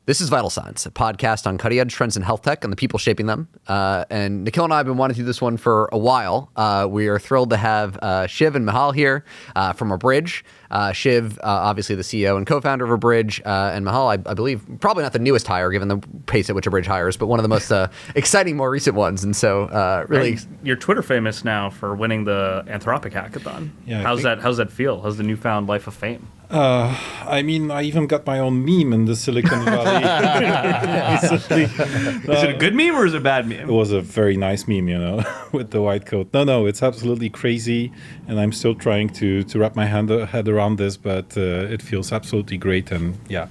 This is Vital Signs, a podcast on cutting edge trends in health tech and the people shaping them. And Nikhil and I have been wanting to do this one for a while. We are thrilled to have Shiv and Mahal here from Abridge. Shiv, obviously the CEO and co-founder of Abridge, and Mahal, I believe, probably not the newest hire given the pace at which Abridge hires, but one of the most exciting, more recent ones. And so really... And you're Twitter famous now for winning the Anthropic Hackathon. Yeah, how's that feel? How's the newfound life of fame? I mean, I even got my own meme in the Silicon Valley. Is it a good meme or is it a bad meme? It was a very nice meme, with the white coat. No, it's absolutely crazy, and I'm still trying to wrap my head around this, but it feels absolutely great, and yeah.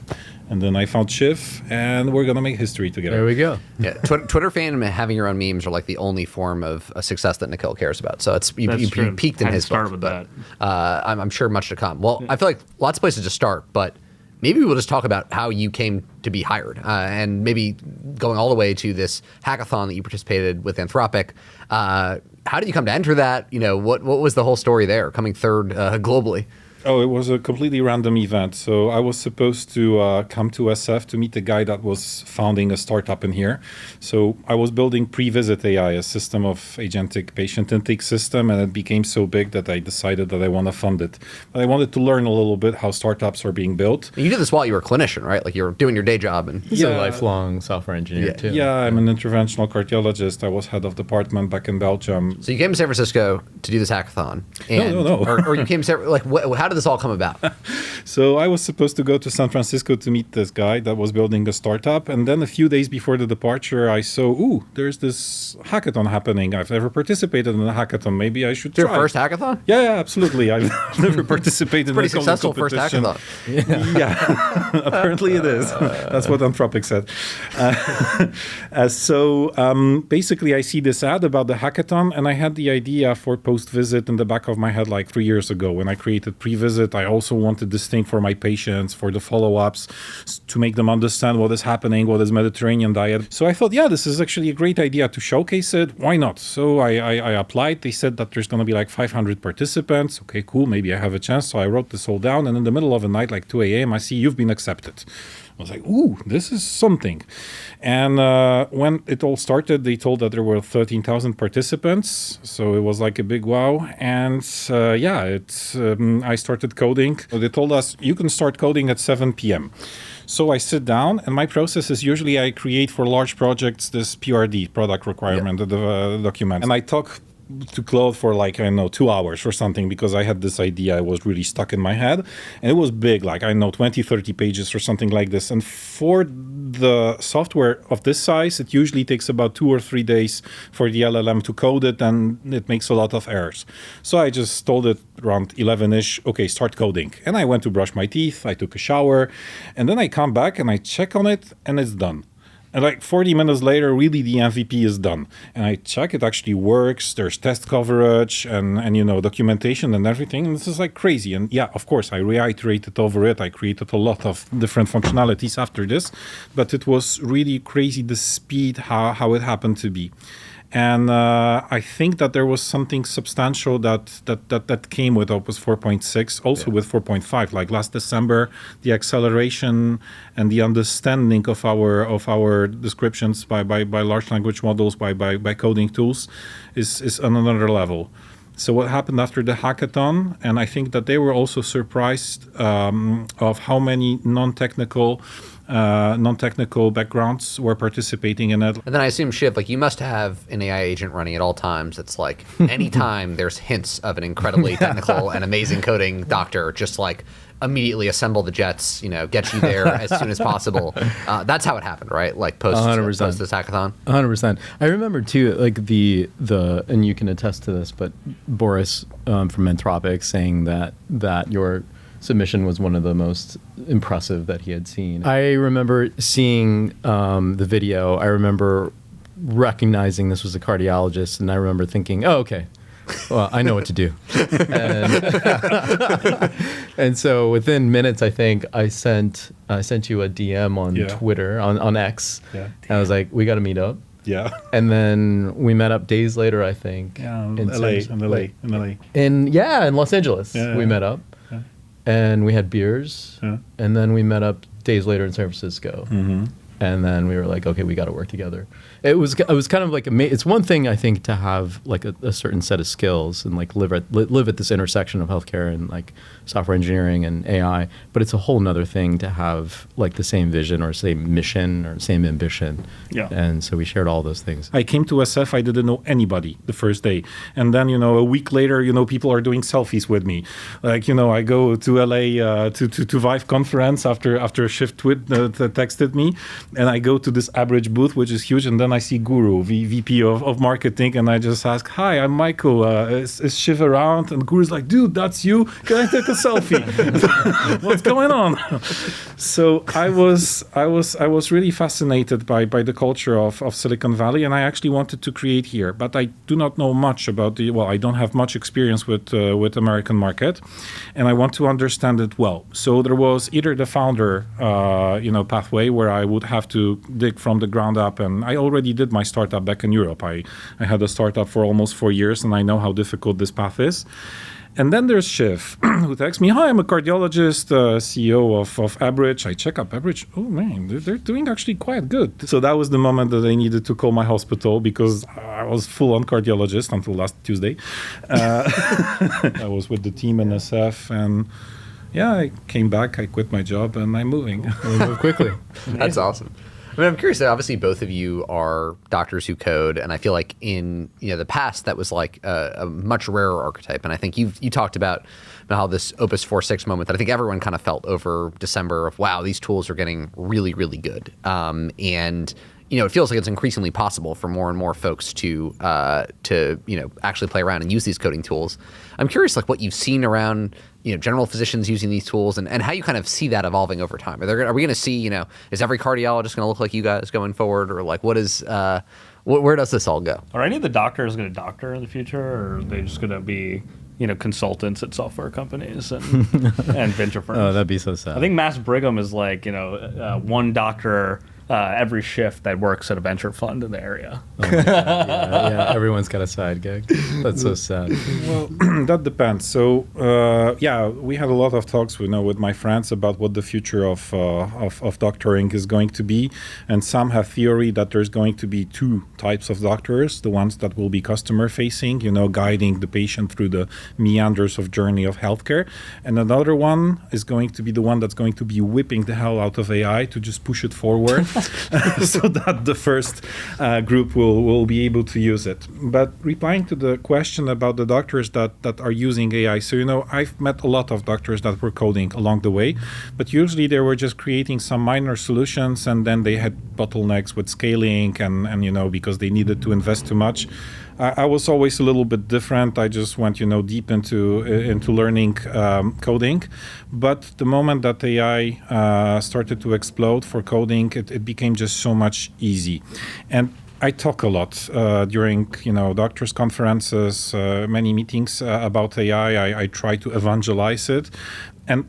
And then I found Shiv, and we're going to make history together. There we go. Yeah, Twitter fan and having your own memes are like the only form of a success that Nikhil cares about. So it's you peaked in his book. But I'm sure much to come. Well, I feel like lots of places to start, but maybe we'll just talk about how you came to be hired, and maybe going all the way to this hackathon that you participated with Anthropic. How did you come to enter that? What was the whole story there, coming third globally? Oh, it was a completely random event. So I was supposed to come to SF to meet the guy that was founding a startup in here. So I was building Pre-Visit AI, a system of agentic patient intake system, and it became so big that I decided that I want to fund it. But I wanted to learn a little bit how startups are being built. You did this while you were a clinician, right? Like you were doing your day job. And He's a lifelong software engineer too. Yeah, I'm an interventional cardiologist. I was head of department back in Belgium. So you came to San Francisco to do this hackathon. And, No. Or you came to how did this all come about? So I was supposed to go to San Francisco to meet this guy that was building a startup. And then a few days before the departure, I saw, there's this hackathon happening. I've never participated in a hackathon. Maybe I should try. Your first hackathon? Yeah, absolutly. I've never participated in a pretty successful first hackathon. Yeah. Apparently it is. That's what Anthropic said. So basically, I see this ad about the hackathon, and I had the idea for post-visit in the back of my head like 3 years ago when I created Pre-Visit. I also wanted this thing for my patients, for the follow-ups, to make them understand what is happening, what is Mediterranean diet. So I thought, this is actually a great idea to showcase it. Why not? So I applied. They said that there's going to be like 500 participants. Okay, cool. Maybe I have a chance. So I wrote this all down. And in the middle of the night, like 2 a.m., I see you've been accepted. I was like, this is something. And when it all started, they told that there were 13,000 participants. So it was like a big wow. And I started coding. They told us, you can start coding at 7 p.m. So I sit down, and my process is usually I create for large projects this PRD, product requirement document. And I talk to Claude for 2 hours or something, because I had this idea. I was really stuck in my head, and it was big, 20, 30 pages or something like this. And for the software of this size, it usually takes about 2 or 3 days for the LLM to code it, and it makes a lot of errors. So I just told it around 11-ish, okay, start coding. And I went to brush my teeth, I took a shower, and then I come back and I check on it, and it's done. And 40 minutes later, really the MVP is done. And I check, it actually works. There's test coverage and documentation and everything. And this is crazy. And of course, I reiterated over it. I created a lot of different functionalities after this. But it was really crazy, the speed, how it happened to be. And I think that there was something substantial that came with Opus 4.6, also with 4.5. Like last December, the acceleration and the understanding of our descriptions by large language models, by coding tools, is on another level. So what happened after the hackathon, and I think that they were also surprised of how many non-technical backgrounds were participating in it. And then I assume, Shiv, you must have an AI agent running at all times. It's anytime there's hints of an incredibly technical and amazing coding doctor, just immediately assemble the jets, get you there as soon as possible. That's how it happened, right? Post this hackathon. 100%. I remember too, the and you can attest to this, but Boris from Anthropic saying that your submission was one of the most impressive that he had seen. I remember seeing the video. I remember recognizing this was a cardiologist, and I remember thinking, oh, okay, well, I know what to do. And so within minutes, I think I sent you a DM on Twitter, on X. Yeah. And I was like, we got to meet up. Yeah. And then we met up days later, I think. Yeah, in LA. In Los Angeles, we met up. And we had beers, and then we met up days later in San Francisco. And then we were like, okay, we got to work together. It was kind of like it's one thing, I think, to have like a certain set of skills and like live at this intersection of healthcare and like software engineering and AI, but it's a whole nother thing to have like the same vision or same mission or same ambition. Yeah. And so we shared all those things. I came to SF, I didn't know anybody the first day. And then, a week later, people are doing selfies with me. Like, I go to LA to Vive conference after Shiv texted me. And I go to this Abridge booth, which is huge. And then I see Guru, VP of marketing. And I just ask, hi, I'm Michael. Is Shiv around? And Guru's like, dude, that's you. Can I take a selfie? What's going on? So I was really fascinated by the culture of Silicon Valley. And I actually wanted to create here. But I do not know much about I don't have much experience with American market. And I want to understand it well. So there was either the founder, pathway where I would have to dig from the ground up. And I already did my startup back in Europe. I had a startup for almost 4 years, and I know how difficult this path is. And then there's Shiv, who texts me, hi, I'm a cardiologist, CEO of Abridge. I check up Abridge. Oh, man, they're doing actually quite good. So that was the moment that I needed to call my hospital because I was full-on cardiologist until last Tuesday. I was with the team in SF, and I came back, I quit my job, and I'm moving. We move quickly. That's awesome. I mean, I'm curious. Obviously, both of you are doctors who code, and I feel like in the past that was like a much rarer archetype. And I think you talked about how this Opus 4.6 moment that I think everyone kind of felt over December of wow, these tools are getting really, really good. And it feels like it's increasingly possible for more and more folks to actually play around and use these coding tools. I'm curious, like what you've seen around general physicians using these tools and how you kind of see that evolving over time. Are we going to see, is every cardiologist going to look like you guys going forward, or like where does this all go? Are any of the doctors going to doctor in the future, or are they just going to be consultants at software companies and venture firms? Oh, that'd be so sad. I think Mass Brigham is like one doctor every shift that works at a venture fund in the area. Oh my God, yeah, everyone's got a side gig. That's so sad. Well, that depends. So, we had a lot of talks with my friends about what the future of doctoring is going to be. And some have theory that there's going to be two types of doctors, the ones that will be customer facing, guiding the patient through the meanders of journey of healthcare. And another one is going to be the one that's going to be whipping the hell out of AI to just push it forward. So that the first group will be able to use it. But replying to the question about the doctors that are using AI, so I've met a lot of doctors that were coding along the way, but usually they were just creating some minor solutions, and then they had bottlenecks with scaling and because they needed to invest too much. I was always a little bit different. I just went, deep into learning coding. But the moment that AI started to explode for coding, it became just so much easy. And I talk a lot during, doctors' conferences, many meetings about AI. I try to evangelize it. And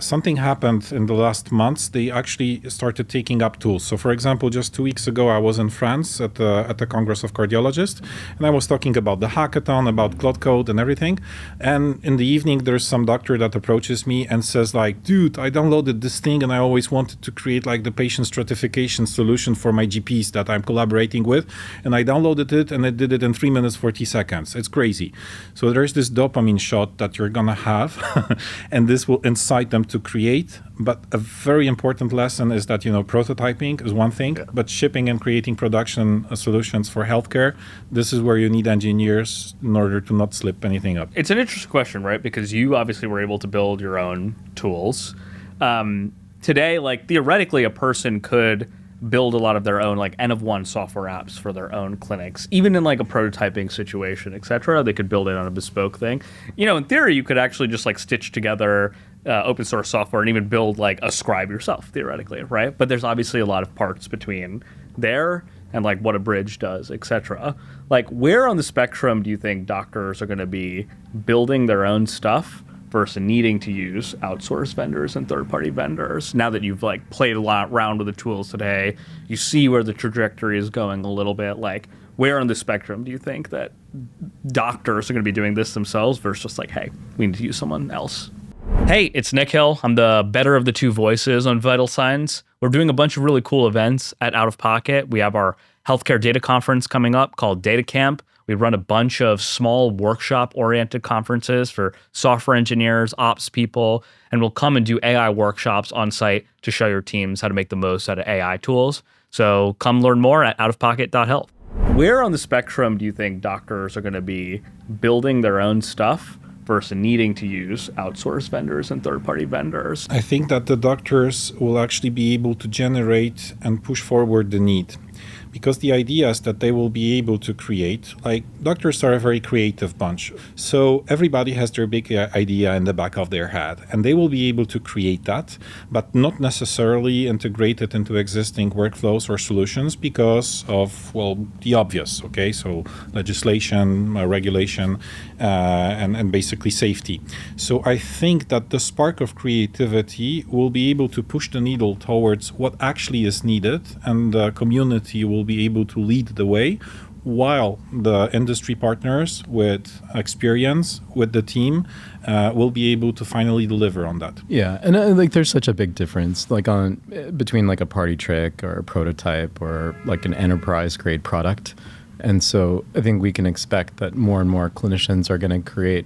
something happened in the last months. They actually started taking up tools. So, for example, just 2 weeks ago, I was in France at the Congress of Cardiologists, and I was talking about the hackathon, about Cloud Code and everything. And in the evening, there's some doctor that approaches me and says, like, dude, I downloaded this thing, and I always wanted to create like the patient stratification solution for my GPs that I'm collaborating with. And I downloaded it, and I did it in 3 minutes, 40 seconds. It's crazy. So there's this dopamine shot that you're gonna have, and this will incite them to create. But a very important lesson is that prototyping is one thing, but shipping and creating production solutions for healthcare, this is where you need engineers in order to not slip anything up. It's an interesting question, right? Because you obviously were able to build your own tools. Today, like theoretically, a person could build a lot of their own like N of 1 software apps for their own clinics, even in like a prototyping situation, et cetera. They could build it on a bespoke thing. In theory, you could actually just like stitch together open source software and even build like a scribe yourself, theoretically, right? But there's obviously a lot of parts between there and like what Abridge does, et cetera. Like where on the spectrum do you think doctors are going to be building their own stuff versus needing to use outsourced vendors and third-party vendors? Now that you've like played a lot around with the tools today, you see where the trajectory is going a little bit. Like where on the spectrum do you think that doctors are going to be doing this themselves versus just like, hey, we need to use someone else? Hey, it's Nikhil. I'm the better of the two voices on Vital Signs. We're doing a bunch of really cool events at Out of Pocket. We have our healthcare data conference coming up called Data Camp. We run a bunch of small workshop-oriented conferences for software engineers, ops people, and we'll come and do AI workshops on site to show your teams how to make the most out of AI tools. So come learn more at outofpocket.health. Where on the spectrum do you think doctors are going to be building their own stuff versus needing to use outsourced vendors and third-party vendors? I think that the doctors will actually be able to generate and push forward the need. Because the idea is that they will be able to create, like doctors are a very creative bunch. So everybody has their big idea in the back of their head, and they will be able to create that, but not necessarily integrate it into existing workflows or solutions because of, well, the obvious, okay? So legislation, regulation, and basically safety. So I think that the spark of creativity will be able to push the needle towards what actually is needed, and the community will be able to lead the way, while the industry partners with experience with the team will be able to finally deliver on that. Yeah, and like there's such a big difference like on between like a party trick or a prototype or like an enterprise grade product. And so I think we can expect that more and more clinicians are going to create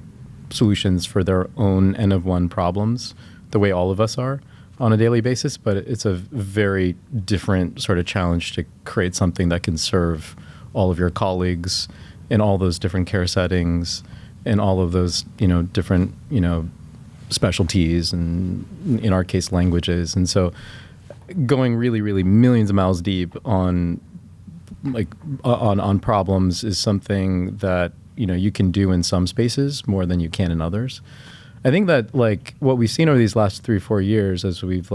solutions for their own N of one problems, the way all of us are on a daily basis, but it's a very different sort of challenge to create something that can serve all of your colleagues in all those different care settings and all of those, different, specialties and in our case, languages. And so going really, really millions of miles deep on problems is something that, you can do in some spaces more than you can in others. I think that like what we've seen over these last 3-4 years as we've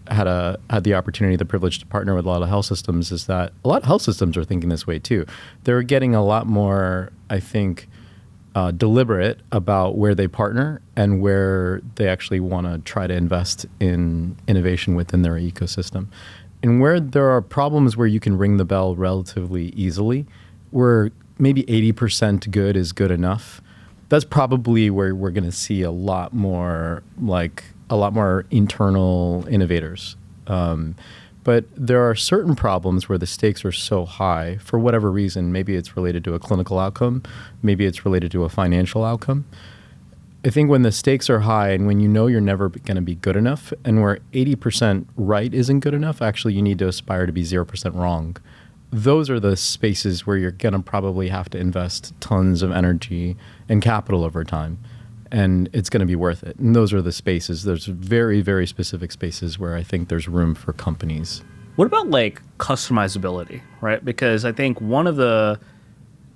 had the opportunity, the privilege to partner with a lot of health systems is that a lot of health systems are thinking this way too. They're getting a lot more, I think, deliberate about where they partner and where they actually want to try to invest in innovation within their ecosystem. And where there are problems where you can ring the bell relatively easily, where maybe 80% good is good enough, that's probably where we're going to see a lot more internal innovators. But there are certain problems where the stakes are so high for whatever reason. Maybe it's related to a clinical outcome. Maybe it's related to a financial outcome. I think when the stakes are high and when you're never going to be good enough and where 80% right isn't good enough, actually you need to aspire to be 0% wrong. Those are the spaces where you're going to probably have to invest tons of energy and capital over time. And it's going to be worth it. And those are the spaces. There's very, very specific spaces where I think there's room for companies. What about like customizability, right? Because I think one of the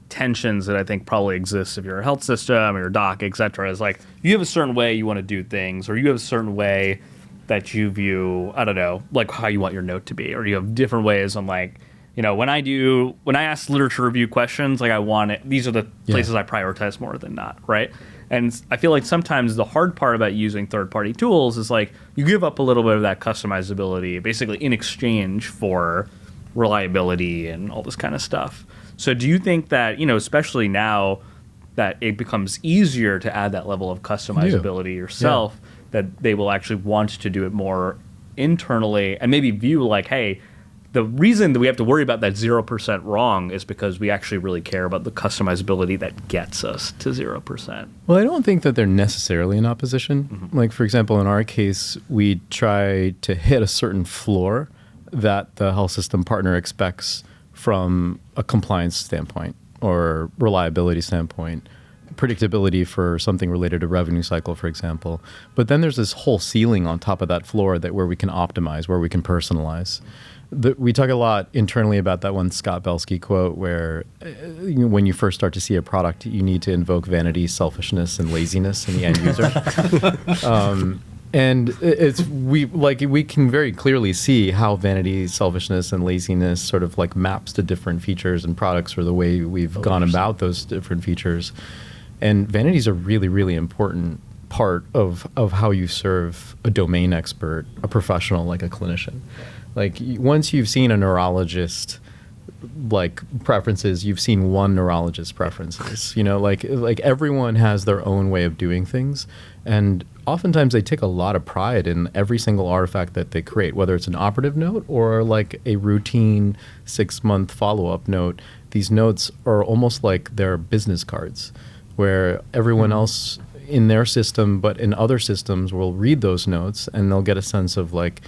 tensions that I think probably exists if you're a health system or your doc, et cetera, is like you have a certain way you want to do things, or you have a certain way that you view, I don't know, like how you want your note to be, or you have different ways on like, when I ask literature review questions, like I want it, these are the places I prioritize more than not, right? And I feel like sometimes the hard part about using third-party tools is like you give up a little bit of that customizability, basically in exchange for reliability and all this kind of stuff. So do you think that, especially now that it becomes easier to add that level of customizability yourself, that they will actually want to do it more internally and maybe view like, hey, the reason that we have to worry about that 0% wrong is because we actually really care about the customizability that gets us to 0%. Well, I don't think that they're necessarily in opposition. Mm-hmm. Like, for example, in our case, we try to hit a certain floor that the health system partner expects from a compliance standpoint or reliability standpoint, predictability for something related to revenue cycle, for example. But then there's this whole ceiling on top of that floor where we can optimize, where we can personalize. We talk a lot internally about that one Scott Belsky quote where when you first start to see a product, you need to invoke vanity, selfishness, and laziness in the end user. And we can very clearly see how vanity, selfishness, and laziness sort of like maps to different features and products or the way we've gone about those different features. And vanity is a really, really important part of how you serve a domain expert, a professional like a clinician. Like once you've seen a neurologist like preferences, you've seen one neurologist's preferences. You know, like everyone has their own way of doing things, and oftentimes they take a lot of pride in every single artifact that they create, whether it's an operative note or like a routine 6-month follow-up note. These notes are almost like their business cards, where everyone else in their system, but in other systems, will read those notes and they'll get a sense of like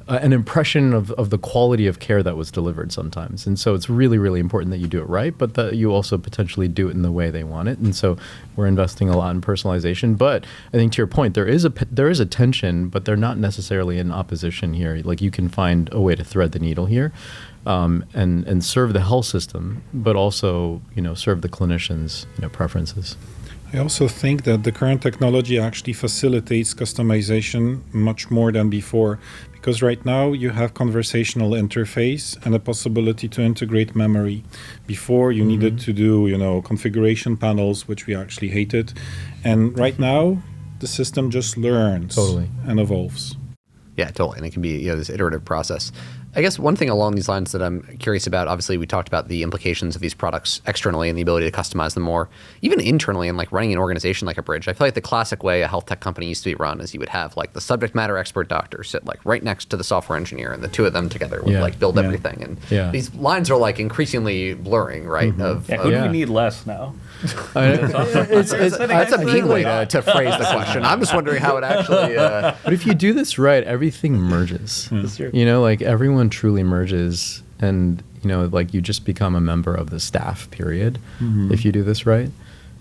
an impression of the quality of care that was delivered sometimes. And so it's really, really important that you do it right, but that you also potentially do it in the way they want it. And so we're investing a lot in personalization. But I think to your point, there is a tension, but they're not necessarily in opposition here. Like you can find a way to thread the needle here, and serve the health system, but also, you know, serve the clinicians', you know, preferences. I also think that the current technology actually facilitates customization much more than before, because right now you have conversational interface and a possibility to integrate memory. Before you needed to do, you know, configuration panels, which we actually hated. And right now the system just learns and evolves. Yeah, totally. And it can be, you know, this iterative process. I guess one thing along these lines that I'm curious about, obviously we talked about the implications of these products externally and the ability to customize them more, even internally, and like running an organization like Abridge. I feel like the classic way a health tech company used to be run is you would have like the subject matter expert doctor sit like right next to the software engineer, and the two of them together would like build everything. And these lines are like increasingly blurring, right? Who do we need less now? That's a neat way to phrase the question. I'm just wondering how it actually... But if you do this right, everything merges. You know, like everyone truly merges, and, you know, like you just become a member of the staff, period, if you do this right.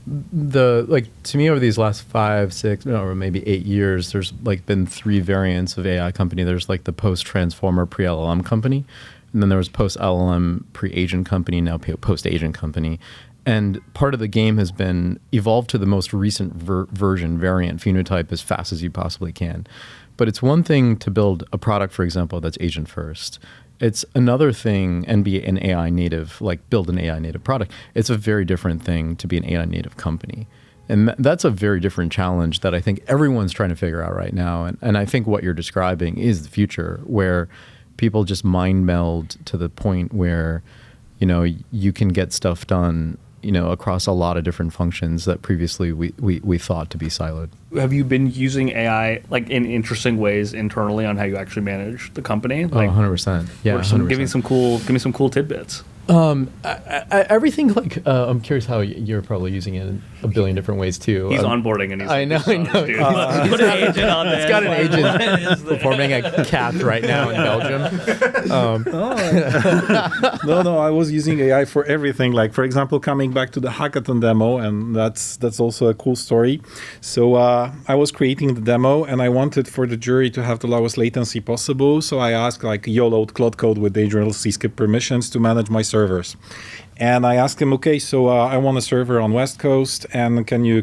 To me, over these last 5, 6, or maybe 8 years, there's like been 3 variants of AI company. There's like the post-transformer pre-LLM company, and then there was post-LLM pre-agent company, now post-agent company. And part of the game has been evolve to the most recent variant phenotype as fast as you possibly can. But it's one thing to build a product, for example, that's agent first. It's another thing and be an AI native, like build an AI native product. It's a very different thing to be an AI native company. And that's a very different challenge that I think everyone's trying to figure out right now. And I think what you're describing is the future, where people just mind meld to the point where, you know, you can get stuff done, you know, across a lot of different functions that previously we thought to be siloed. Have you been using AI like in interesting ways internally on how you actually manage the company? Like, 100%. Yeah, 100%. Give me some cool tidbits. Everything like I'm curious how you're probably using it in a billion different ways too. He's onboarding and he's I know. Dude. Put an agent on there. It's got an agent performing a CAT right now in Belgium. No, I was using AI for everything. Like, for example, coming back to the hackathon demo, and that's also a cool story. So I was creating the demo, and I wanted for the jury to have the lowest latency possible. So I asked like YOLO Cloud Code with dangerous skip permissions to manage my servers. And I asked him, okay, so I want a server on West Coast, and can you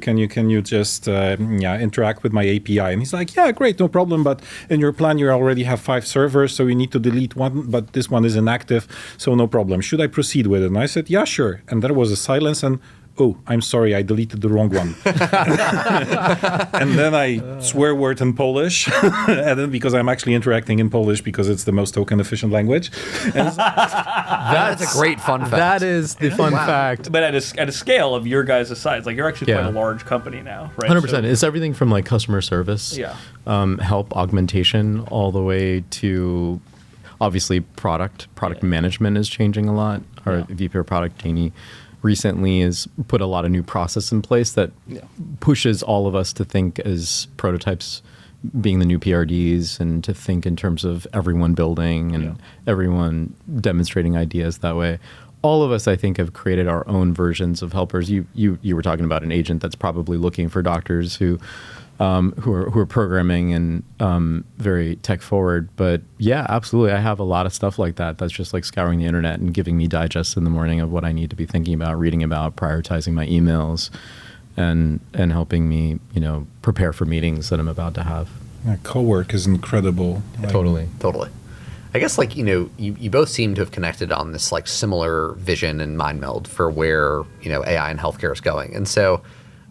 just interact with my API? And he's like, yeah, great, no problem. But in your plan, you already have 5 servers, so you need to delete one, but this one is inactive, so no problem. Should I proceed with it? And I said, yeah, sure. And there was a silence, and oh, I'm sorry, I deleted the wrong one. And then I swear word in Polish, and then because I'm actually interacting in Polish because it's the most token efficient language. And that's a great fun fact. That is the fun fact. But at a scale of your guys' size, like you're actually quite a large company now, right? 100%. So, it's everything from like customer service, help augmentation, all the way to obviously product management is changing a lot. Our VP of product, Janie, recently has put a lot of new process in place that pushes all of us to think as prototypes being the new PRDs, and to think in terms of everyone building and everyone demonstrating ideas that way. All of us, I think, have created our own versions of helpers. You were talking about an agent that's probably looking for doctors who are programming and very tech forward. But yeah, absolutely. I have a lot of stuff like that. That's just like scouring the internet and giving me digests in the morning of what I need to be thinking about, reading about, prioritizing my emails, and helping me, you know, prepare for meetings that I'm about to have. Yeah, co-work is incredible. Totally. I guess, like, you know, you both seem to have connected on this like similar vision and mind meld for where, you know, AI and healthcare is going. And so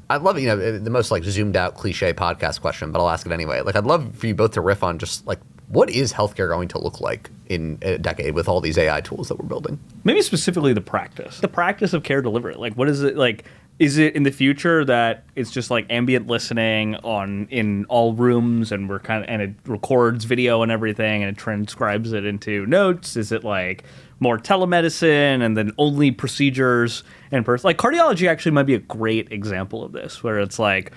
I'd love, you know, the most like zoomed out cliche podcast question, but I'll ask it anyway. Like, I'd love for you both to riff on just like what is healthcare going to look like in a decade with all these AI tools that we're building? Maybe specifically the practice of care delivery. Like, what is it like? Is it in the future that it's just like ambient listening in all rooms, and and it records video and everything, and it transcribes it into notes? Is it like more telemedicine and then only procedures in person? Like cardiology actually might be a great example of this, where it's like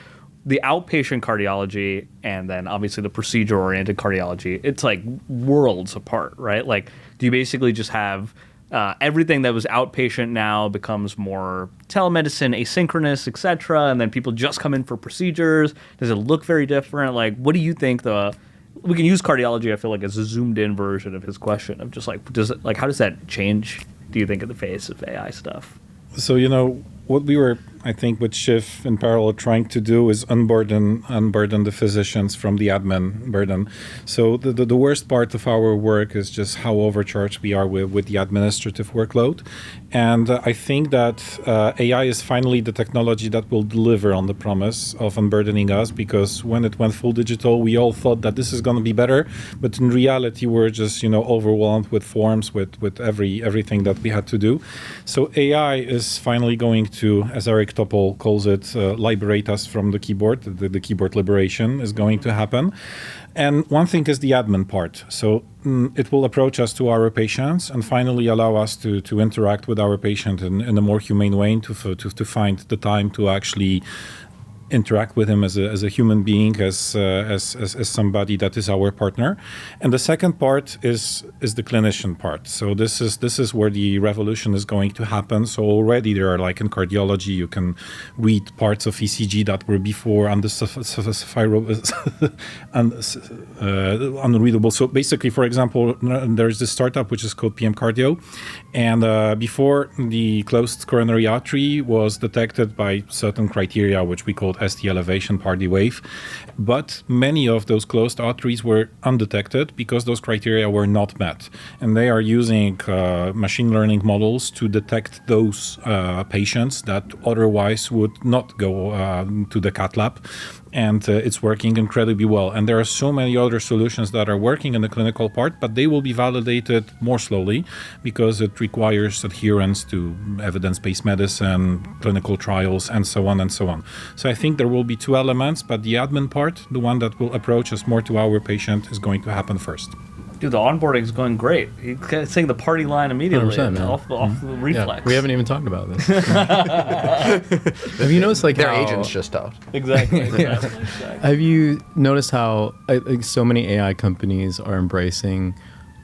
the outpatient cardiology and then obviously the procedure-oriented cardiology. It's like worlds apart, right? Like, do you basically just have everything that was outpatient now becomes more telemedicine, asynchronous, etc., and then people just come in for procedures? Does it look very different? Like, what do you think we can use cardiology, I feel like, as a zoomed-in version of his question of just like, how does that change, do you think, in the face of AI stuff? So, what we were, I think, with Shiv in parallel trying to do is unburden the physicians from the admin burden. So the worst part of our work is just how overcharged we are with the administrative workload. And I think that AI is finally the technology that will deliver on the promise of unburdening us, because when it went full digital, we all thought that this is going to be better. But in reality, we're just, overwhelmed with forms, with everything that we had to do. So AI is finally going to, as Eric Topol calls it, liberate us from the keyboard. The keyboard liberation is going to happen. And one thing is the admin part. So it will approach us to our patients and finally allow us to interact with our patient in a more humane way, to find the time to actually interact with him as a human being, as somebody that is our partner. And the second part is the clinician part. So this is where the revolution is going to happen. So already there are, like in cardiology, you can read parts of ECG that were before unreadable. So basically, for example, there's this startup which is called PM Cardio, and before, the closed coronary artery was detected by certain criteria, which we called ST elevation, Pardy wave. But many of those closed arteries were undetected because those criteria were not met. And they are using machine learning models to detect those patients that otherwise would not go to the cath lab. And it's working incredibly well. And there are so many other solutions that are working in the clinical part, but they will be validated more slowly because it requires adherence to evidence-based medicine, clinical trials, and so on and so on. So I think there will be two elements, but the admin part, the one that will approach us more to our patient, is going to happen first. Dude, the onboarding is going great. You're saying the party line immediately off the reflex. Yeah, we haven't even talked about this. Have you noticed their agents just talked? Exactly. Exactly. Have you noticed how so many AI companies are embracing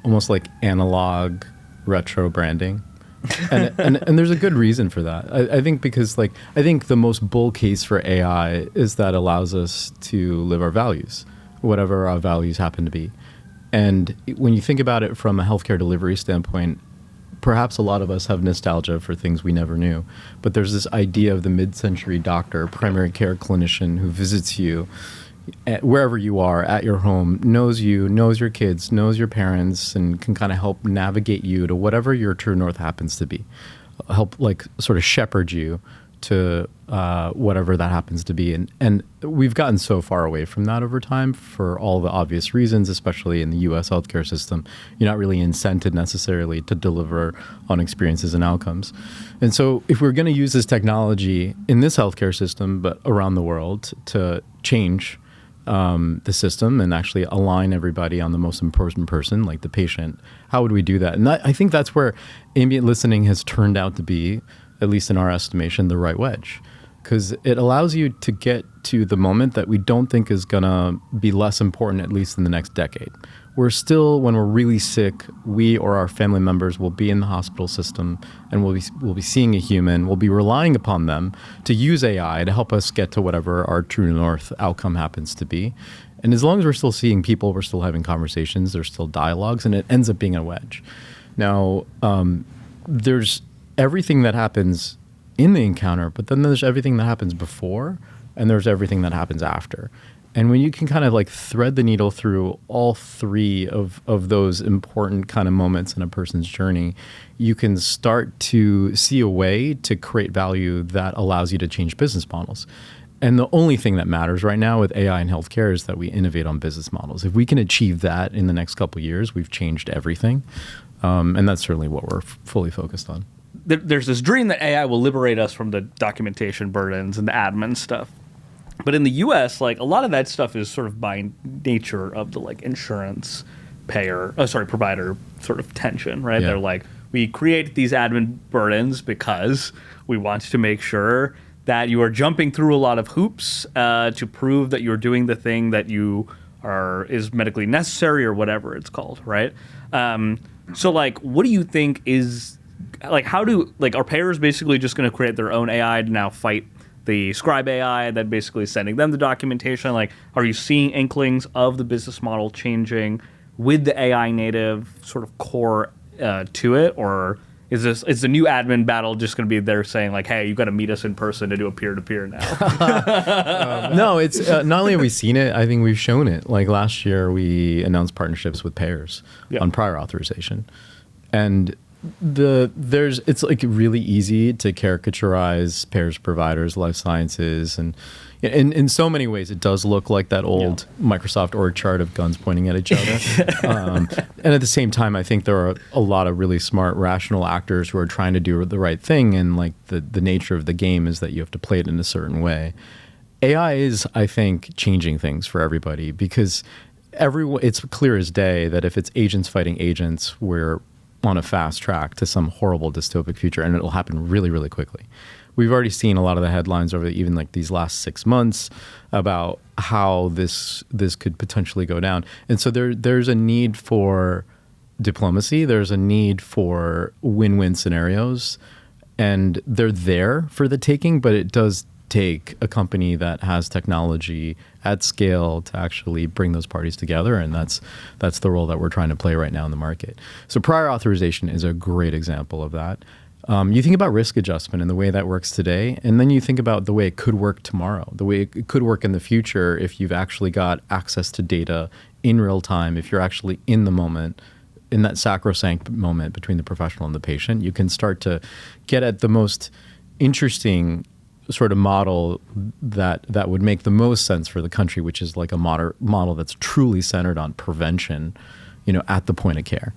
almost like analog retro branding? And there's a good reason for that. I think because I think the most bull case for AI is that allows us to live our values, whatever our values happen to be. And when you think about it from a healthcare delivery standpoint, perhaps a lot of us have nostalgia for things we never knew. But there's this idea of the mid-century doctor, primary care clinician who visits you wherever you are at your home, knows you, knows your kids, knows your parents, and can kind of help navigate you to whatever your true north happens to be. Help sort of shepherd you to whatever that happens to be. And we've gotten so far away from that over time for all the obvious reasons, especially in the US healthcare system. You're not really incented necessarily to deliver on experiences and outcomes. And so if we're going to use this technology in this healthcare system, but around the world, to change the system and actually align everybody on the most important person, like the patient, how would we do that? And I think that's where ambient listening has turned out to be, at least in our estimation, the right wedge, because it allows you to get to the moment that we don't think is going to be less important, at least in the next decade. We're still, when we're really sick, we or our family members will be in the hospital system and we'll be seeing a human. We'll be relying upon them to use AI to help us get to whatever our true north outcome happens to be. And as long as we're still seeing people, we're still having conversations, there's still dialogues, and it ends up being a wedge. Now, there's everything that happens in the encounter, but then there's everything that happens before, and there's everything that happens after. And when you can kind of thread the needle through all three of those important kind of moments in a person's journey, you can start to see a way to create value that allows you to change business models. And the only thing that matters right now with AI in healthcare is that we innovate on business models. If we can achieve that in the next couple of years, we've changed everything. And that's certainly what we're fully focused on. There's this dream that AI will liberate us from the documentation burdens and the admin stuff. But in the US, like a lot of that stuff is sort of by nature of the like insurance provider sort of tension, right? Yeah. They're like, we create these admin burdens because we want to make sure that you are jumping through a lot of hoops to prove that you're doing the thing that is medically necessary or whatever it's called, right? So like, what do you think is like? Are payers basically just going to create their own AI to now fight the scribe AI that basically is sending them the documentation? Like, are you seeing inklings of the business model changing with the AI native sort of core to it, or is the new admin battle just going to be there saying like, hey, you got to meet us in person to do a peer-to-peer now? No, it's not only have we seen it, I think we've shown it. Like last year, we announced partnerships with payers on prior authorization, and it's like really easy to caricaturize payers, providers, life sciences, and in so many ways it does look like that old Microsoft org chart of guns pointing at each other. And at the same time, I think there are a lot of really smart, rational actors who are trying to do the right thing, and like the nature of the game is that you have to play it in a certain way. AI is, I think, changing things for everybody because it's clear as day that if it's agents fighting agents, we're on a fast track to some horrible dystopic future, and it'll happen really, really quickly. We've already seen a lot of the headlines over even like these last 6 months about how this could potentially go down. And so there's a need for diplomacy. There's a need for win-win scenarios, and they're there for the taking, but it does take a company that has technology at scale to actually bring those parties together, and that's the role that we're trying to play right now in the market. So prior authorization is a great example of that. You think about risk adjustment and the way that works today, and then you think about the way it could work tomorrow, the way it could work in the future if you've actually got access to data in real time, if you're actually in the moment, in that sacrosanct moment between the professional and the patient. You can start to get at the most interesting sort of model that would make the most sense for the country, which is like a model that's truly centered on prevention, at the point of care.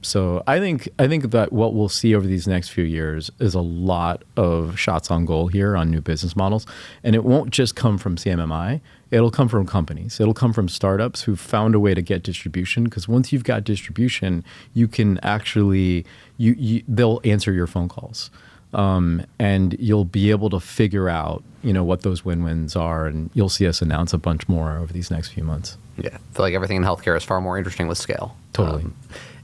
So I think that what we'll see over these next few years is a lot of shots on goal here on new business models, and it won't just come from CMMI. It'll come from companies. It'll come from startups who've found a way to get distribution, because once you've got distribution, you can actually they'll answer your phone calls. And you'll be able to figure out, what those win-wins are, and you'll see us announce a bunch more over these next few months. Yeah, I feel like everything in healthcare is far more interesting with scale. Totally.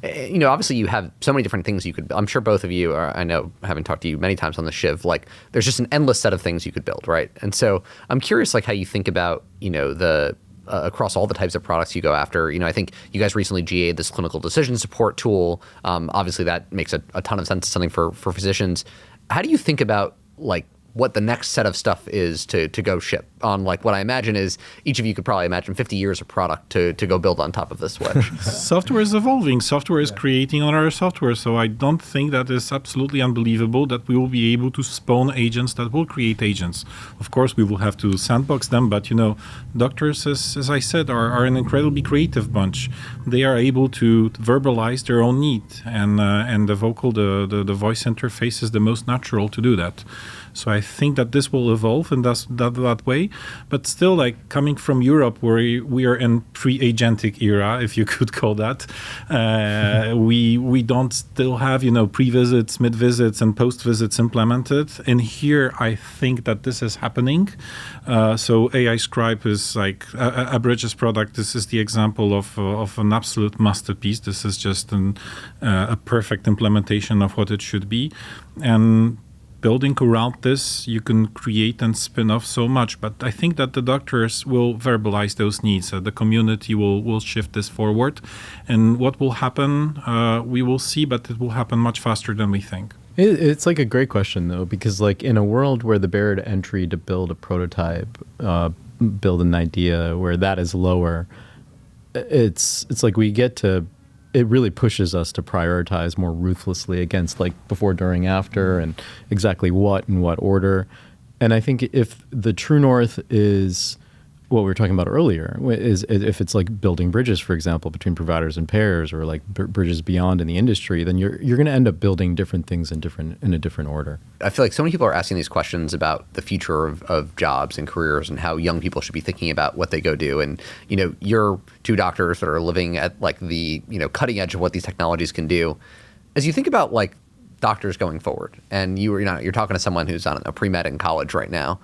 Obviously you have so many different things you could, I'm sure both of you, I know, having talked to you many times on the Shiv, like there's just an endless set of things you could build, right? And so I'm curious, like how you think about, the across all the types of products you go after. I think you guys recently GA'd this clinical decision support tool. Obviously that makes a ton of sense, something for physicians. How do you think about like what the next set of stuff is to go ship on, like what I imagine is each of you could probably imagine 50 years of product to go build on top of this wedge? Software is evolving. Software is creating other software. So I don't think that is absolutely unbelievable that we will be able to spawn agents that will create agents. Of course, we will have to sandbox them, but doctors, as I said, are an incredibly creative bunch. They are able to verbalize their own need, and the the voice interface is the most natural to do that. So I think that this will evolve in that way. But still, like coming from Europe, where we are in pre-agentic era, if you could call that, we don't still have pre-visits, mid-visits, and post-visits implemented. And here, I think that this is happening. So AI Scribe is like Abridge's product. This is the example of an absolute masterpiece. This is just a perfect implementation of what it should be. And building around this, you can create and spin off so much. But I think that the doctors will verbalize those needs. The community will shift this forward. And what will happen, we will see, but it will happen much faster than we think. It's like a great question, though, because like in a world where the barrier to entry to build a prototype, build an idea, where that is lower, it's like we get to, it really pushes us to prioritize more ruthlessly against like before, during, after, and exactly what in what order. And I think if the true north is what we were talking about earlier, is if it's like building bridges, for example, between providers and payers, or like bridges beyond in the industry, then you're going to end up building different things in a different order. I feel like so many people are asking these questions about the future of jobs and careers and how young people should be thinking about what they go do. And, you're two doctors that are living at like the, cutting edge of what these technologies can do. As you think about like doctors going forward, and you're talking to someone who's, I don't know, pre-med in college right now,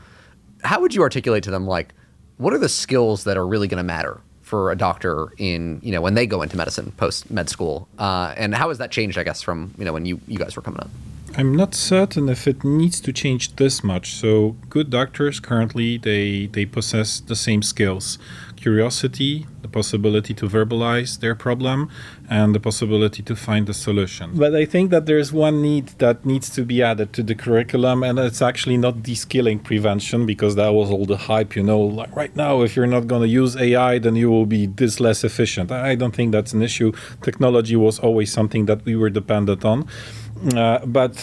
how would you articulate to them, like, what are the skills that are really going to matter for a doctor in, when they go into medicine post med school? And how has that changed, I guess, from, when you guys were coming up? I'm not certain if it needs to change this much. So good doctors currently, they possess the same skills: curiosity, the possibility to verbalize their problem, and the possibility to find a solution. But I think that there's one need that needs to be added to the curriculum, and it's actually not de-skilling prevention, because that was all the hype, like right now, if you're not going to use AI, then you will be this less efficient. I don't think that's an issue. Technology was always something that we were dependent on. But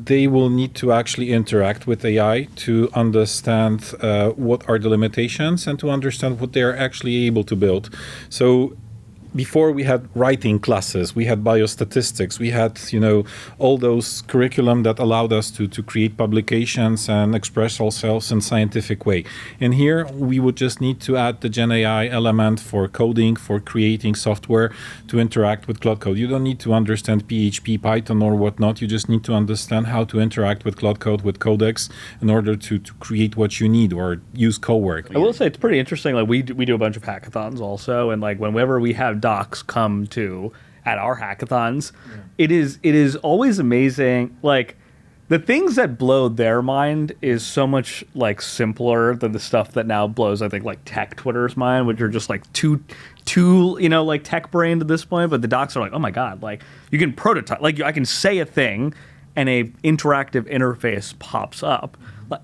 they will need to actually interact with AI to understand what are the limitations and to understand what they are actually able to build. So before we had writing classes, we had biostatistics, we had, all those curriculum that allowed us to create publications and express ourselves in scientific way. And here we would just need to add the Gen AI element for coding, for creating software to interact with Cloud Code. You don't need to understand PHP, Python or whatnot. You just need to understand how to interact with Cloud Code, with Codex, in order to create what you need or use co-work. I will say it's pretty interesting. Like we do a bunch of hackathons also, and like whenever we have docs come to at our hackathons, it is always amazing. Like the things that blow their mind is so much like simpler than the stuff that now blows, I think, like tech Twitter's mind, which are just like too like tech brained at this point. But the docs are like, oh my god, like you can prototype, like I can say a thing and a interactive interface pops up.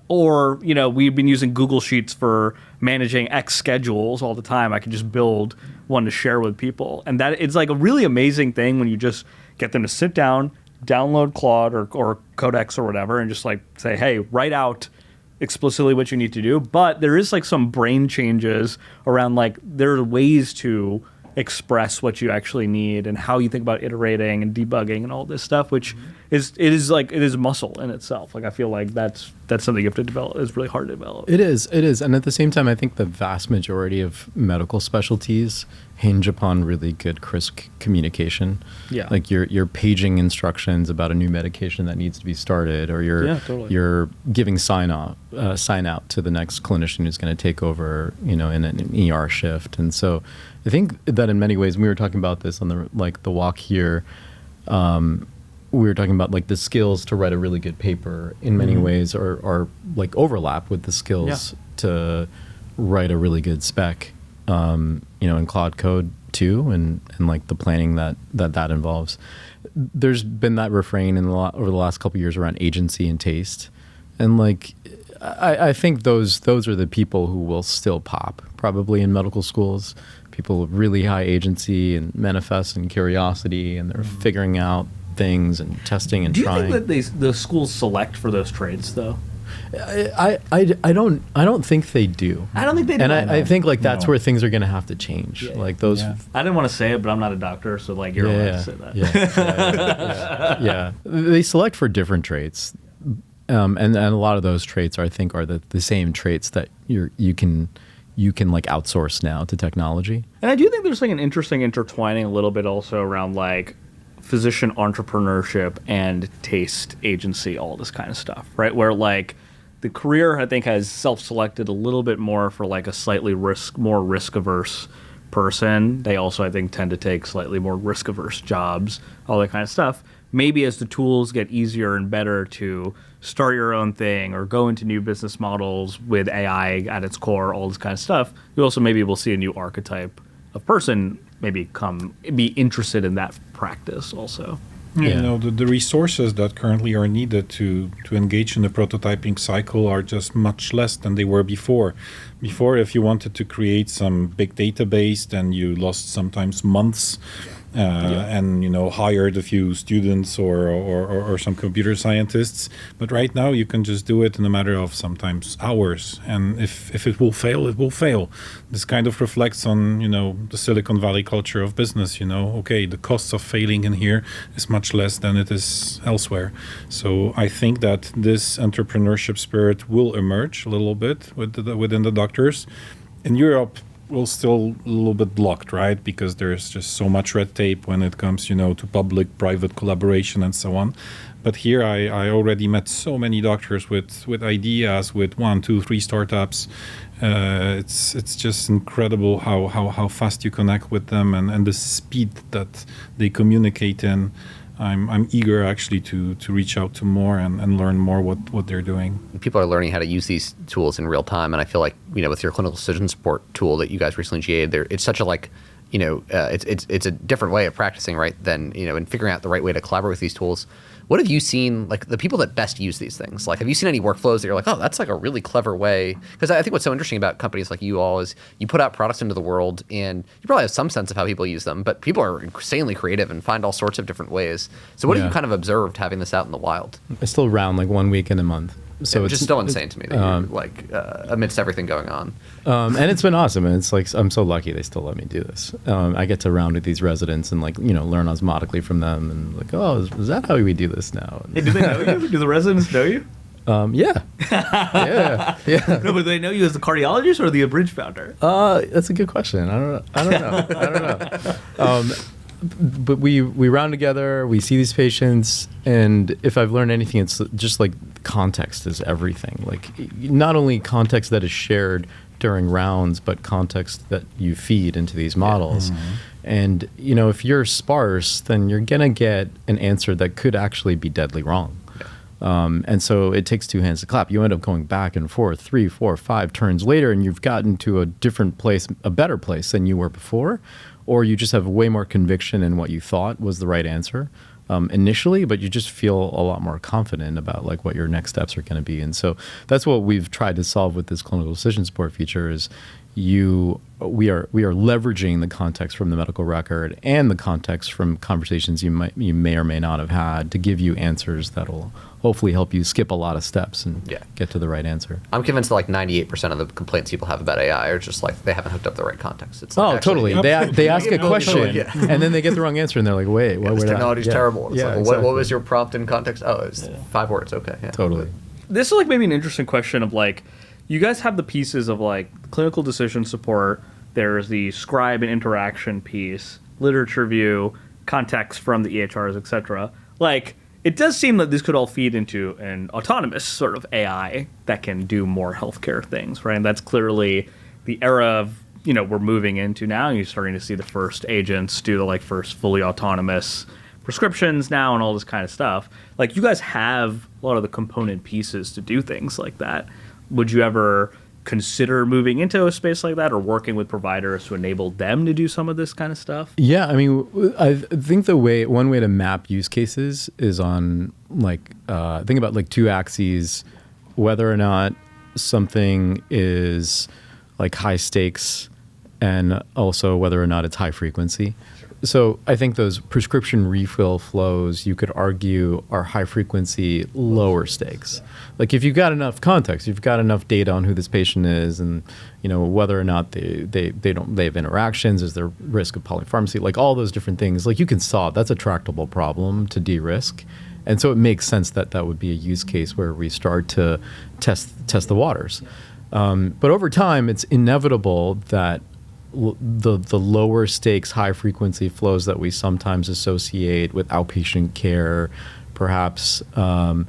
Or, we've been using Google Sheets for managing X schedules all the time. I can just build one to share with people. And that it's like a really amazing thing when you just get them to sit down, download Claude or Codex or whatever, and just like say, hey, write out explicitly what you need to do. But there is like some brain changes around like there are ways to express what you actually need and how you think about iterating and debugging and all this stuff, which is muscle in itself. Like I feel like that's something you have to develop. It's really hard to develop. It is. And at the same time, I think the vast majority of medical specialties hinge upon really good, crisp communication. Yeah. Like you're paging instructions about a new medication that needs to be started, or you're giving sign out to the next clinician who's going to take over, in an ER shift. And so I think that in many ways, we were talking about this on the walk here. We were talking about like the skills to write a really good paper in many ways are like overlap with the skills to write a really good spec, in Cloud Code too, and like the planning that involves. There's been that refrain over the last couple of years around agency and taste, and like I think those are the people who will still pop probably in medical schools. People with really high agency and manifest and curiosity, and they're figuring out things and testing and trying. Do you think that the schools select for those trades though? I don't think they do. I don't think they do. And I think like that's where things are going to have to change. Yeah. Like those. Yeah. I didn't want to say it, but I'm not a doctor, so like you're allowed to say that. Yeah. They select for different traits, and a lot of those traits I think are the same traits that you can like outsource now to technology. And I do think there's like an interesting intertwining a little bit also around like physician entrepreneurship and taste agency, all this kind of stuff, right? Where like the career I think has self-selected a little bit more for like a slightly more risk-averse person. They also I think tend to take slightly more risk-averse jobs, all that kind of stuff. Maybe as the tools get easier and better to start your own thing or go into new business models with AI at its core, all this kind of stuff, you also maybe will see a new archetype of person maybe be interested in that practice also. Yeah. The resources that currently are needed to engage in the prototyping cycle are just much less than they were before. Before, if you wanted to create some big database, then you lost sometimes months and hired a few students or some computer scientists. But right now you can just do it in a matter of sometimes hours. And if it will fail, it will fail. This kind of reflects on the Silicon Valley culture of business. Okay, the costs of failing in here is much less than it is elsewhere. So I think that this entrepreneurship spirit will emerge a little bit within the doctors. In Europe, we're still a little bit blocked, right? Because there's just so much red tape when it comes, to public-private collaboration and so on. But here I already met so many doctors with ideas, with 1, 2, 3 startups. It's just incredible how fast you connect with them and the speed that they communicate in. I'm eager actually to reach out to more and learn more what they're doing. People are learning how to use these tools in real time, and I feel like with your clinical decision support tool that you guys recently GA'd, it's such a it's a different way of practicing, right? Than and figuring out the right way to collaborate with these tools. What have you seen, like the people that best use these things? Like, have you seen any workflows that you're like, oh, that's like a really clever way? Because I think what's so interesting about companies like you all is you put out products into the world and you probably have some sense of how people use them, but people are insanely creative and find all sorts of different ways. So what have you kind of observed having this out in the wild? It's still around like 1 week in a month. So it's just still insane to me that you're amidst everything going on. And it's been awesome. And it's like, I'm so lucky they still let me do this. I get to round with these residents and learn osmotically from them and like, oh, is that how we do this now? Hey, do they know you? Do the residents know you? Yeah. Yeah. No, but do they know you as the cardiologist or the Abridge founder? That's a good question. I don't know. But we round together, we see these patients, and if I've learned anything, it's just like context is everything. Like not only context that is shared during rounds, but context that you feed into these models. Mm-hmm. And if you're sparse, then you're gonna get an answer that could actually be deadly wrong. And so it takes two hands to clap. You end up going back and forth 3, 4, 5 turns later, and you've gotten to a different place, a better place than you were before. Or you just have way more conviction in what you thought was the right answer initially, but you just feel a lot more confident about like what your next steps are going to be. And so that's what we've tried to solve with this clinical decision support feature is we are leveraging the context from the medical record and the context from conversations you may or may not have had to give you answers that'll hopefully help you skip a lot of steps and get to the right answer. I'm convinced that like 98% of the complaints people have about AI are just like they haven't hooked up the right context. It's like totally. They ask a question and then they get the wrong answer and they're like, wait, what? This technology's terrible. It's like, exactly. What was your prompt in context? Oh, it's 5 words. Okay. Yeah. Totally. This is like maybe an interesting question of like, you guys have the pieces of like clinical decision support. There's the scribe and interaction piece, literature review, context from the EHRs, etc. Like, it does seem that this could all feed into an autonomous sort of AI that can do more healthcare things, right? And that's clearly the era of, we're moving into now. You're starting to see the first agents do the like first fully autonomous prescriptions now and all this kind of stuff. Like, you guys have a lot of the component pieces to do things like that. Would you ever consider moving into a space like that or working with providers to enable them to do some of this kind of stuff? Yeah, I mean, I think one way to map use cases is on like, think about like 2 axes, whether or not something is like high stakes and also whether or not it's high frequency. So I think those prescription refill flows, you could argue, are high frequency, lower stakes. Like if you've got enough context, you've got enough data on who this patient is and whether or not they have interactions, is there risk of polypharmacy, like all those different things, like you can solve. That's a tractable problem to de-risk. And so it makes sense that that would be a use case where we start to test the waters. But over time, it's inevitable that the lower stakes, high frequency flows that we sometimes associate with outpatient care, perhaps, that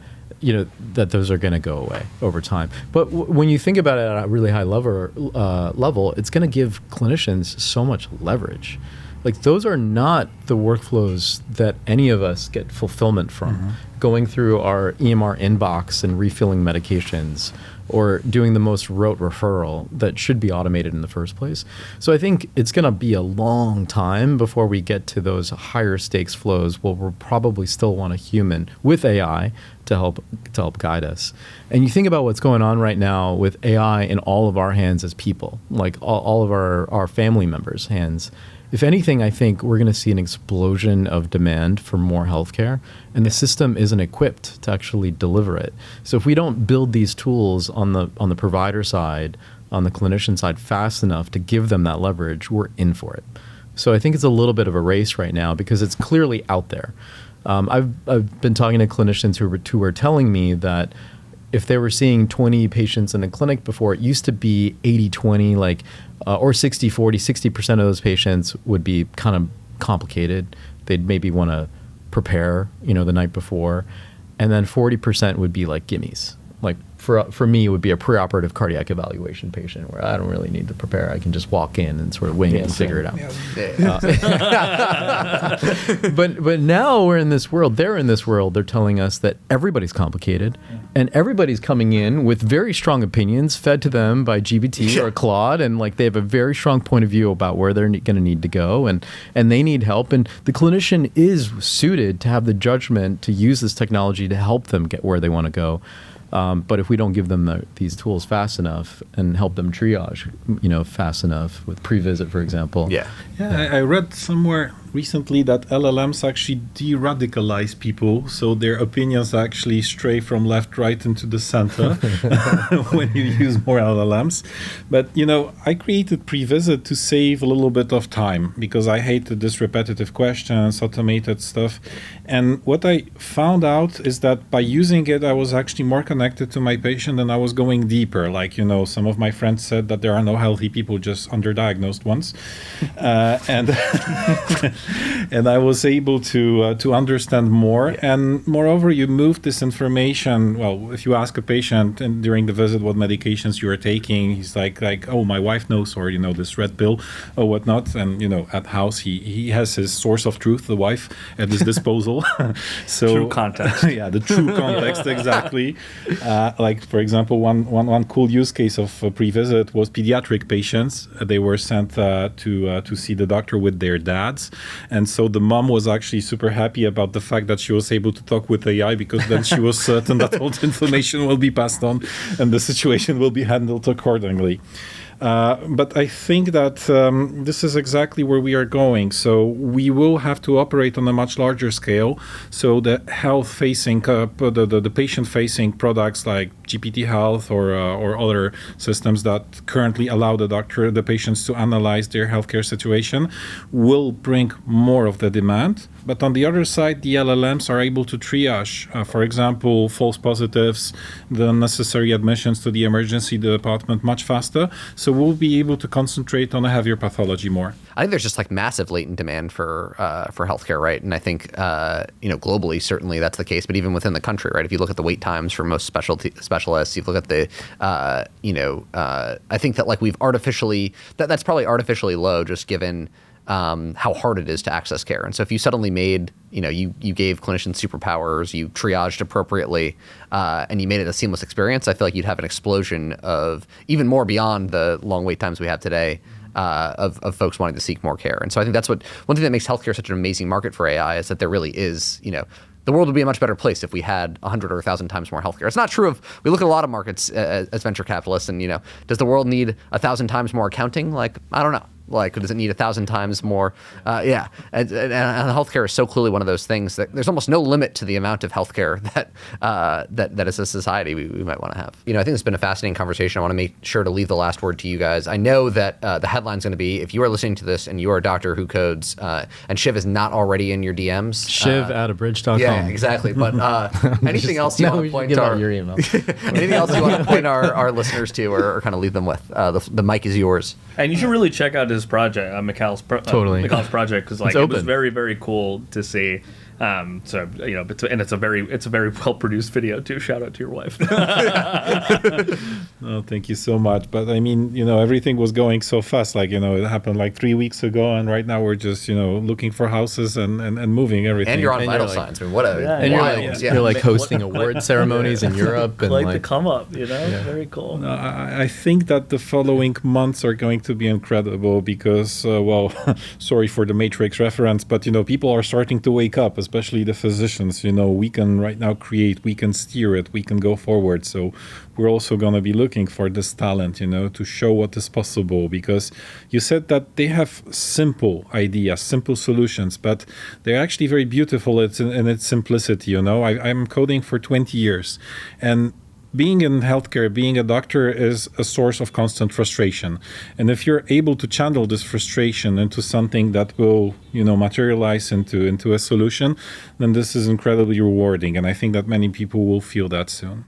those are going to go away over time. But when you think about it at a really high level, it's going to give clinicians so much leverage. Like those are not the workflows that any of us get fulfillment from. Mm-hmm. Going through our EMR inbox and refilling medications or doing the most rote referral that should be automated in the first place. So I think it's going to be a long time before we get to those higher stakes flows where we'll probably still want a human with AI to help guide us. And you think about what's going on right now with AI in all of our hands as people, like all of our family members' hands. if anything, I think we're going to see an explosion of demand for more healthcare, and the system isn't equipped to actually deliver it. So if we don't build these tools on the provider side, on the clinician side fast enough to give them that leverage, we're in for it. So I think it's a little bit of a race right now because it's clearly out there. I've been talking to clinicians who were telling me that if they were seeing 20 patients in a clinic before, it used to be 80-20, like, or 60-40. 60% of those patients would be kind of complicated. They'd maybe want to prepare, the night before. And then 40% would be like gimmies. Like for me, it would be a preoperative cardiac evaluation patient where I don't really need to prepare. I can just walk in and sort of wing it and figure it out. But now we're in this world. They're in this world. They're telling us that everybody's complicated, and everybody's coming in with very strong opinions fed to them by GPT or Claude, and like they have a very strong point of view about where they're going to need to go, and they need help. And the clinician is suited to have the judgment to use this technology to help them get where they want to go. But if we don't give them these tools fast enough and help them triage, fast enough with pre-visit, for example. Yeah, I read somewhere recently that LLMs actually de-radicalize people, so their opinions actually stray from left, right, into the center when you use more LLMs. But, I created pre-visit to save a little bit of time because I hated this repetitive questions, automated stuff. And what I found out is that by using it, I was actually more connected to my patient and I was going deeper. Like, some of my friends said that there are no healthy people, just underdiagnosed ones. And I was able to understand more. And moreover, you move this information. Well, if you ask a patient and during the visit what medications you are taking, he's like, oh, my wife knows, or this red pill or whatnot. And at house he has his source of truth, the wife, at his disposal. So true context. Yeah, the true context, exactly. Like for example, one cool use case of pre-visit was pediatric patients. They were sent to see the doctor with their dads. And so the mom was actually super happy about the fact that she was able to talk with AI because then she was certain that all the information will be passed on and the situation will be handled accordingly. But I think that this is exactly where we are going. So we will have to operate on a much larger scale. So the health-facing, the patient-facing products like GPT Health or other systems that currently allow the patients to analyze their healthcare situation will bring more of the demand. But on the other side, the LLMs are able to triage, for example, false positives, the necessary admissions to the emergency department much faster. So we'll be able to concentrate on a heavier pathology more. I think there's just like massive latent demand for healthcare, right? And I think globally certainly that's the case. But even within the country, right? If you look at the wait times for most specialists, you look at the I think that like we've artificially that's probably artificially low, just given how hard it is to access care. And so if you suddenly made, you gave clinicians superpowers, you triaged appropriately, and you made it a seamless experience, I feel like you'd have an explosion of even more beyond the long wait times we have today of folks wanting to seek more care. And so I think that's one thing that makes healthcare such an amazing market for AI is that there really is, the world would be a much better place if we had 100 or 1,000 times more healthcare. It's not true we look at a lot of markets as venture capitalists and, does the world need 1,000 times more accounting? Like, I don't know. Like, does it need 1,000 times more? Yeah. And healthcare is so clearly one of those things that there's almost no limit to the amount of healthcare that as a society we might want to have. I think it's been a fascinating conversation. I want to make sure to leave the last word to you guys. I know that the headline's going to be, if you are listening to this and you are a doctor who codes, and Shiv is not already in your DMs. Shiv at Abridge.com. Yeah, exactly. But anything else you want to point your email? Anything else you want to point our listeners to or kind of leave them with? The mic is yours. And you should really check out his project, Michal's project, because like it was very, very cool to see. And it's a very well produced video too. Shout out to your wife. Oh, thank you so much. But I mean, everything was going so fast. Like, it happened like 3 weeks ago, and right now we're just, looking for houses and moving everything. And you're on Vital Signs. I mean, what a wild. You're like hosting award ceremonies in Europe. And like the come up, very cool. I think that the following months are going to be incredible because, sorry for the Matrix reference, but people are starting to wake up, especially the physicians. We can right now create, we can steer it, we can go forward. So we're also going to be looking for this talent, to show what is possible, because you said that they have simple ideas, simple solutions, but they're actually very beautiful in its simplicity. I'm coding for 20 years, and being in healthcare, being a doctor is a source of constant frustration. And if you're able to channel this frustration into something that will, materialize into a solution, then this is incredibly rewarding. And I think that many people will feel that soon.